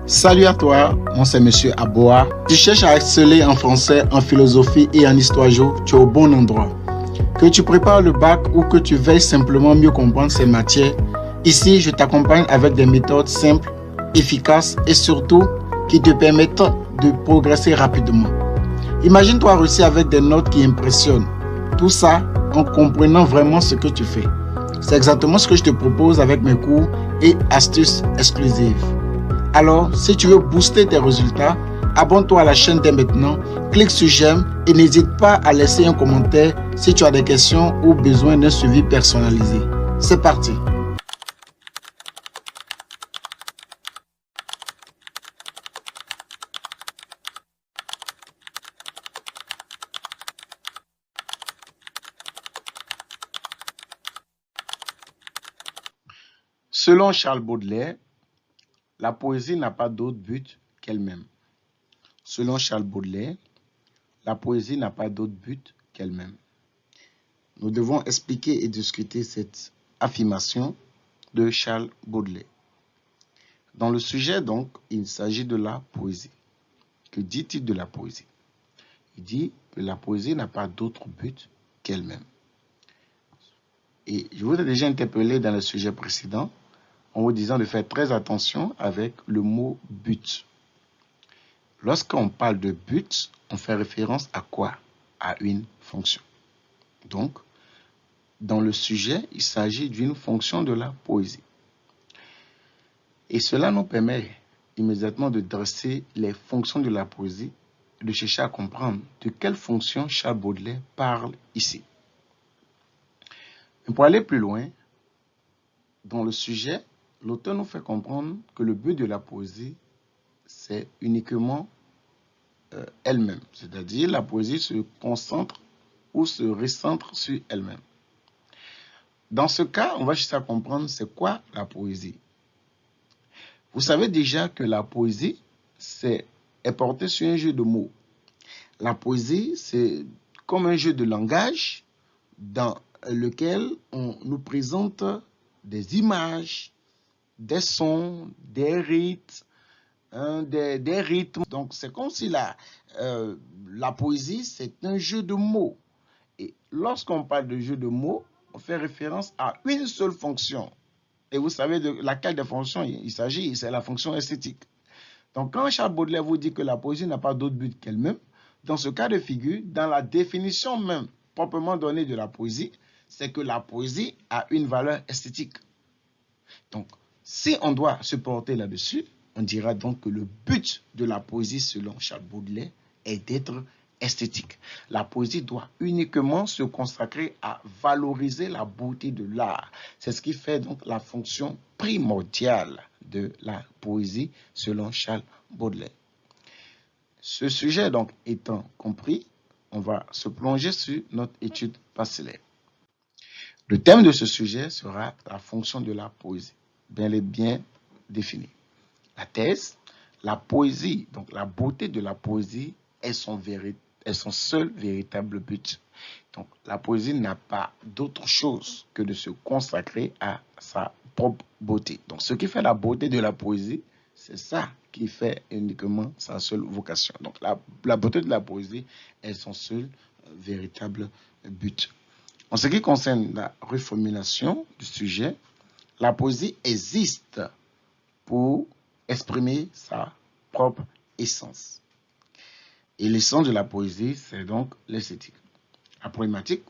Salut à toi, moi c'est Monsieur Aboa. Tu cherches à exceller en français, en philosophie et en histoire géo, tu es au bon endroit. Que tu prépares le bac ou que tu veuilles simplement mieux comprendre ces matières, ici je t'accompagne avec des méthodes simples, efficaces et surtout qui te permettent de progresser rapidement. Imagine-toi réussir avec des notes qui impressionnent. Tout ça en comprenant vraiment ce que tu fais. C'est exactement ce que je te propose avec mes cours et astuces exclusives. Alors, si tu veux booster tes résultats, abonne-toi à la chaîne dès maintenant, clique sur j'aime et n'hésite pas à laisser un commentaire si tu as des questions ou besoin d'un suivi personnalisé. C'est parti! Selon Charles Baudelaire, la poésie n'a pas d'autre but qu'elle-même. Selon Charles Baudelaire, la poésie n'a pas d'autre but qu'elle-même. Nous devons expliquer et discuter cette affirmation de Charles Baudelaire. Dans le sujet, donc, il s'agit de la poésie. Que dit-il de la poésie? Il dit que la poésie n'a pas d'autre but qu'elle-même. Et je vous ai déjà interpellé dans le sujet précédent en vous disant de faire très attention avec le mot but. Lorsqu'on parle de but, on fait référence à quoi? À une fonction. Donc, dans le sujet, il s'agit d'une fonction de la poésie. Et cela nous permet immédiatement de dresser les fonctions de la poésie, de chercher à comprendre de quelle fonction Charles Baudelaire parle ici. Mais pour aller plus loin, dans le sujet, l'auteur nous fait comprendre que le but de la poésie, c'est uniquement elle-même. C'est-à-dire, la poésie se concentre ou se recentre sur elle-même. Dans ce cas, on va chercher à comprendre c'est quoi la poésie. Vous savez déjà que la poésie est portée sur un jeu de mots. La poésie, c'est comme un jeu de langage dans lequel on nous présente des images, des sons, des rites, des rythmes. Donc, c'est comme si la poésie, c'est un jeu de mots. Et lorsqu'on parle de jeu de mots, on fait référence à une seule fonction. Et vous savez de laquelle des fonctions il s'agit, c'est la fonction esthétique. Donc, quand Charles Baudelaire vous dit que la poésie n'a pas d'autre but qu'elle-même, dans ce cas de figure, dans la définition même proprement donnée de la poésie, c'est que la poésie a une valeur esthétique. Donc, si on doit se porter là-dessus, on dira donc que le but de la poésie, selon Charles Baudelaire, est d'être esthétique. La poésie doit uniquement se consacrer à valoriser la beauté de l'art. C'est ce qui fait donc la fonction primordiale de la poésie, selon Charles Baudelaire. Ce sujet donc étant compris, on va se plonger sur notre étude parcellaire. Le thème de ce sujet sera la fonction de la poésie, bien définie. La thèse, la poésie, donc la beauté de la poésie est son seul véritable but. Donc la poésie n'a pas d'autre chose que de se consacrer à sa propre beauté. Donc ce qui fait la beauté de la poésie, c'est ça qui fait uniquement sa seule vocation. Donc la beauté de la poésie est son seul véritable but. En ce qui concerne la reformulation du sujet, la poésie existe pour exprimer sa propre essence. Et l'essence de la poésie, c'est donc l'esthétique. La problématique,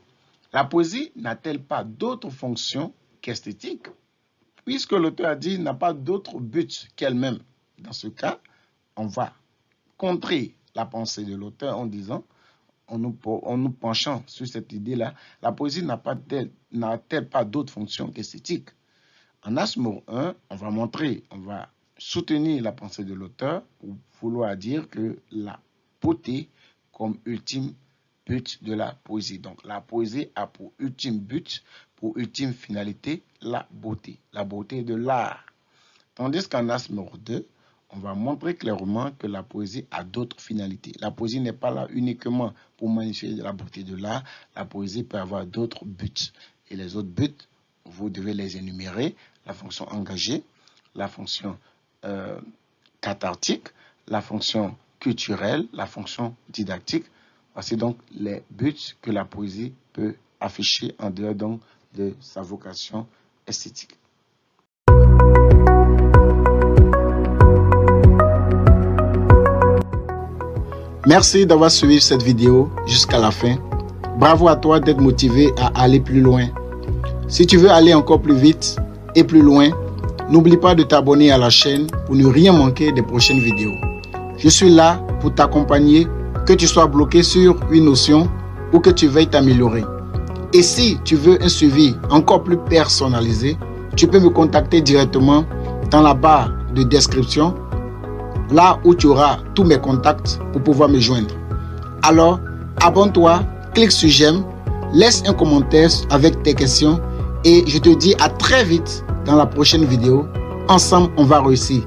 la poésie n'a-t-elle pas d'autre fonction qu'esthétique, puisque l'auteur a dit n'a pas d'autre but qu'elle-même. Dans ce cas, on va contrer la pensée de l'auteur en disant, en nous penchant sur cette idée-là, la poésie n'a-t-elle pas d'autre fonction qu'esthétique. En Asmo 1, on va soutenir la pensée de l'auteur pour vouloir dire que la beauté comme ultime but de la poésie. Donc la poésie a pour ultime but, pour ultime finalité, la beauté de l'art. Tandis qu'en Asmo 2, on va montrer clairement que la poésie a d'autres finalités. La poésie n'est pas là uniquement pour magnifier la beauté de l'art. La poésie peut avoir d'autres buts. Et les autres buts, vous devez les énumérer. La fonction engagée, la fonction cathartique, la fonction culturelle, la fonction didactique. Voici donc les buts que la poésie peut afficher en dehors donc de sa vocation esthétique. Merci d'avoir suivi cette vidéo jusqu'à la fin. Bravo à toi d'être motivé à aller plus loin. Si tu veux aller encore plus vite et plus loin, n'oublie pas de t'abonner à la chaîne pour ne rien manquer des prochaines vidéos. Je suis là pour t'accompagner, que tu sois bloqué sur une notion ou que tu veuilles t'améliorer. Et si tu veux un suivi encore plus personnalisé, tu peux me contacter directement dans la barre de description, là où tu auras tous mes contacts pour pouvoir me joindre. Alors, abonne-toi, clique sur j'aime, laisse un commentaire avec tes questions et je te dis à très vite dans la prochaine vidéo. Ensemble, on va réussir.